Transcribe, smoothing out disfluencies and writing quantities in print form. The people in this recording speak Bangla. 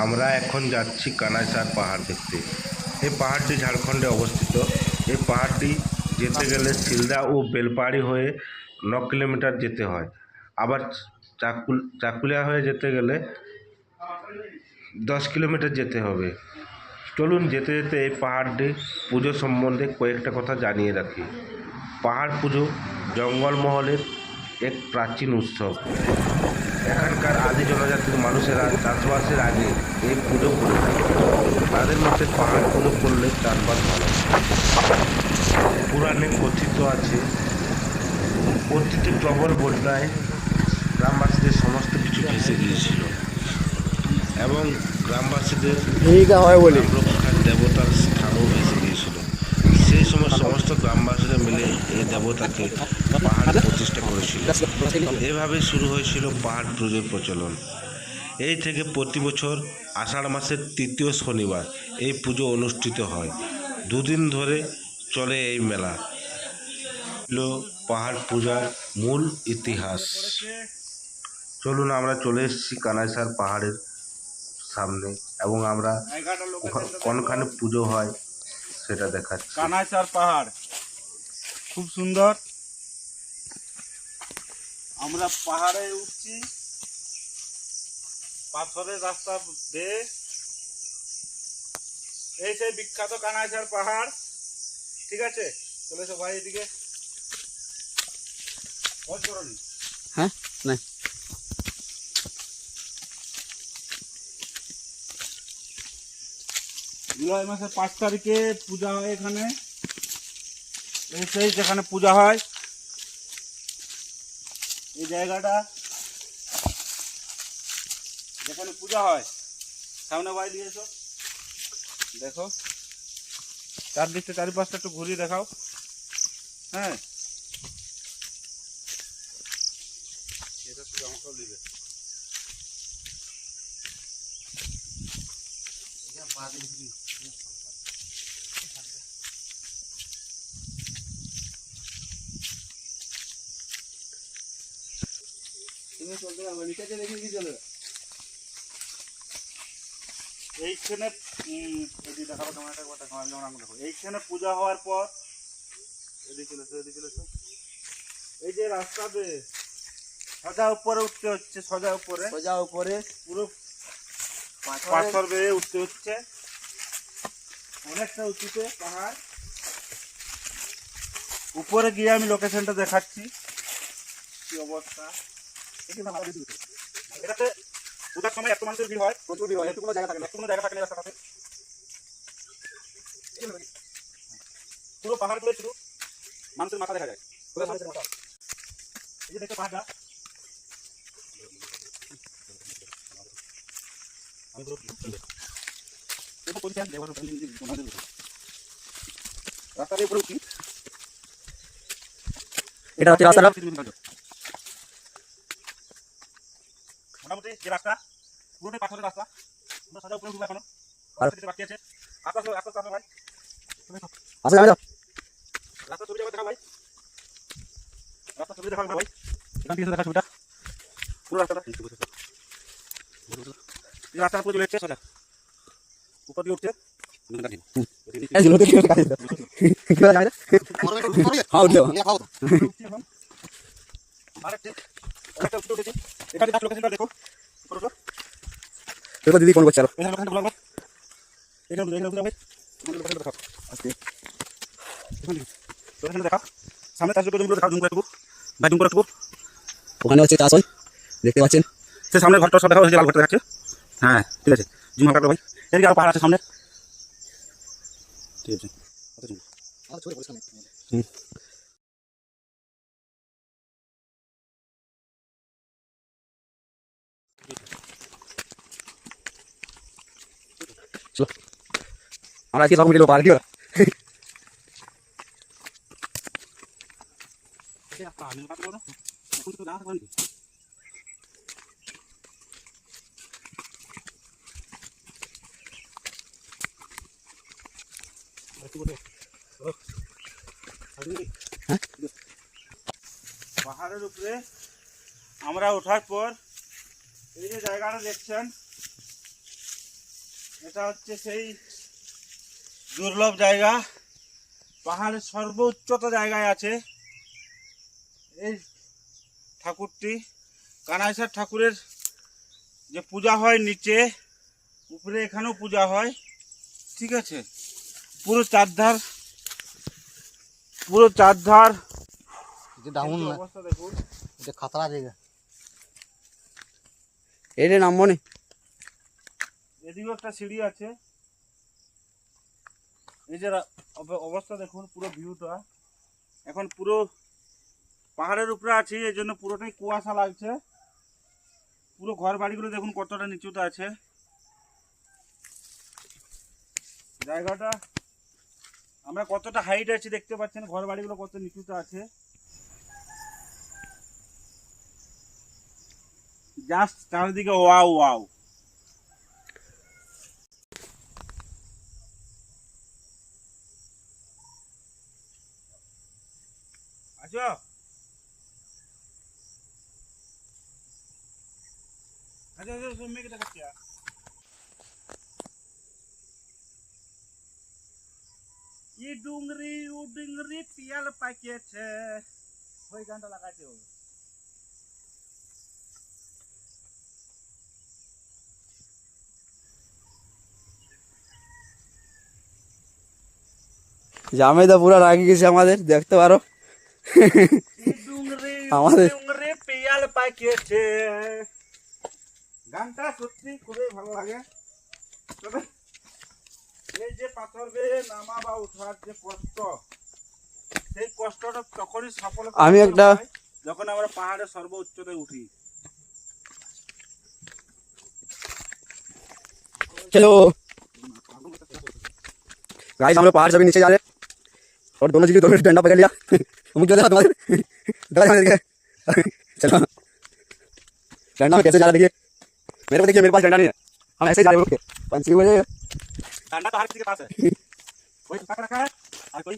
আমরা এখন যাচ্ছি কানাইসার পাহাড় দেখতে। এই পাহাড়টি ঝাড়খণ্ডে অবস্থিত। এই পাহাড়টি যেতে গেলে শিলদা ও বেলপাহাড়ি হয়ে 9 কিলোমিটার যেতে হয়। আবার চাকুলিয়া হয়ে যেতে গেলে 10 কিলোমিটার যেতে হবে। চলুন যেতে যেতে এই পাহাড়টি পুজো সম্বন্ধে কয়েকটা কথা জানিয়ে রাখি। পাহাড় পুজো জঙ্গলমহলের এক প্রাচীন উৎসব। এখানকার আদি জনজাতির মানুষেরা চাষবাসের আগে এই পুজো করে থাকে। তাদের মতে পাহাড় পুজো করলে চাষবাস ভালো। পুরাণে কথিত আছে, অতীতে প্রবল বন্যায় গ্রামবাসীদের সমস্ত কিছু ভেসে গিয়েছিল এবং গ্রামবাসীদের রক্ষার দেবতার স্থানও ভেসে গিয়েছিল। সেই সময় সমস্ত গ্রামবাসীরা মিলে এই দেবতাকে পাহাড়ে প্রতিষ্ঠা করেছিল। এভাবে শুরু হয়েছিল পাহাড় পুজোর প্রচলন। এই থেকে প্রতি বছর আষাঢ় মাসের 3য় শনিবার এই পুজো অনুষ্ঠিত হয়। দুদিন ধরে চলে এই মেলা। পাহাড় পূজার মূল ইতিহাস। চলুন আমরা চলে এসেছি কানাইসার পাহাড়ের সামনে এবং আমরা কোনখানে পুজো হয় সেটা দেখাচ্ছি। কানাইসার পাহাড় খুব সুন্দর। আমরা পাহাড়ে উঠছি, পাথরের রাস্তা বেয়ে। এই সেই বিখ্যাত কানাইসার পাহাড়। ঠিক আছে, চলে এসো ভাই এদিকে। হ্যাঁ না জুলাই মাসের 5 তারিখে পূজা হয় এখানে। এই সেই যেখানে পূজা হয় এই জায়গাটা, যেখানে পূজা হয়। সামনে ভাই নিয়ে এসো, দেখো চারদিকটা চারিপাশটা একটু ঘুরিয়ে দেখাও। হ্যাঁ, এটা শুধু আমাকেও দিবে। এইখানে এইখানে পূজা হওয়ার পর এই যে রাস্তা দিয়ে সোজা উপরে উঠতে হচ্ছে, সোজা উপরে পুরো পাথর বেয়ে উঠতে হচ্ছে। অনেকটা উঁচুতে পাহাড়। উপরে গিয়ে আমি লোকেশনটা দেখাচ্ছি কি অবস্থা। এটাতে পূজার সময় এত মানুষের ভিড় হয়, প্রচুর ভিড় হয়, কোনো জায়গা থাকে না, রাস্তাটাতে। পুরো পাহাড় গুলো শুধু মানুষের মাথা দেখা যায়। এই যে দেখো পাহাড়টা, রাস্তা দিয়ে উপরে উঠছি। এটা হচ্ছে রাস্তাটা। মোটামুটি যে রাস্তা পুরোটাই পাথরের রাস্তা। আমরা সোজা উপরে উঠবো এখনো, বাকি আছে। আস্তে আস্তে ভাই, রাস্তা ছবি দেখা ভাই, রাস্তা ছবি দেখা ভাই। এখান থেকে দেখা ছবিটা, পুরো রাস্তাটা রাস্তার পুরো চলে যাচ্ছে সোজা উপর দিয়ে উঠছে। দিদি কোন করছে ওখানে হচ্ছে চাষ হয়, দেখতে পাচ্ছেন। সে সামনে ঘরটা সব দেখা হচ্ছে, লাল ঘরটা দেখাচ্ছে। হ্যাঁ ঠিক আছে, জুম হালকা ভাই। এদিকে আরো পাহাড় আছে সামনে। ঠিক আছে, আমরা আজকে সব মিলে পাহাড় কি ওরা পাহাড়ের উপরে আমরা ওঠার পর এই যে জায়গাটা দেখছেন, এটা হচ্ছে সেই দুর্লভ জায়গা, পাহাড়ের সর্বোচ্চতা জায়গায় আছে এই ঠাকুরটি। কানাইসার ঠাকুরের যে পূজা হয় নিচে, উপরে এখানেও পূজা হয়, ঠিক আছে। পুরো চারধার ডাউন না, অবস্থা দেখুন। এটা খাতরা জায়গা। এটা নামবো নি। এদিকেও একটা সিঁড়ি আছে। এই যে অবস্থা দেখুন, পুরো ভিউটা। এখন পুরো পাহাড়ের উপরে আছি, এই জন্য পুরোটাই কুয়াশা লাগছে। পুরো ঘর বাড়িগুলো দেখুন কতটা নিচুতে আছে। জায়গাটা আমরা কতটা হাইট আছি দেখতে পাচ্ছেন, ঘর বাড়িগুলো কত নিচুতে আছে। জাস্ট চারিদিকে ওয়াও ওয়াও। আচ্ছা আচ্ছা আচ্ছা মেঘে দেখাচ্ছি। ই ডুংরি পিয়াল পাকিয়েছে, ওই গানটা লাগাইতে হবে। জামেদা পুরো রাগি গেছে আমাদের, দেখতে পারো। আমাদের- ডুংরি পিয়াল পাকিয়েছে, গানটা সত্যি খুবই ভালো লাগে। তবে এই যে পাথর বেয়ে নামা বা উঠার যে কষ্ট, সেই কষ্টটা তখনই সফলতা আমি একটা- হয় যখন আমরা পাহাড়ের সর্বোচ্চতায় উঠি। चलो गाइस, हम लोग पहाड़ से भी नीचे जा रहे हैं और दोनों जी दोनों डंडा पकड़ लिया। मुझे देखा तुम्हारे चलो डंडा में कैसे जा रहा है देखिए। मेरे को देखिए, मेरे पास डंडा नहीं है, हम ऐसे जा रहे हैं। पंछी बजे डंडा तो हर किसी के पास है, कोई पकड़ रखा है और कोई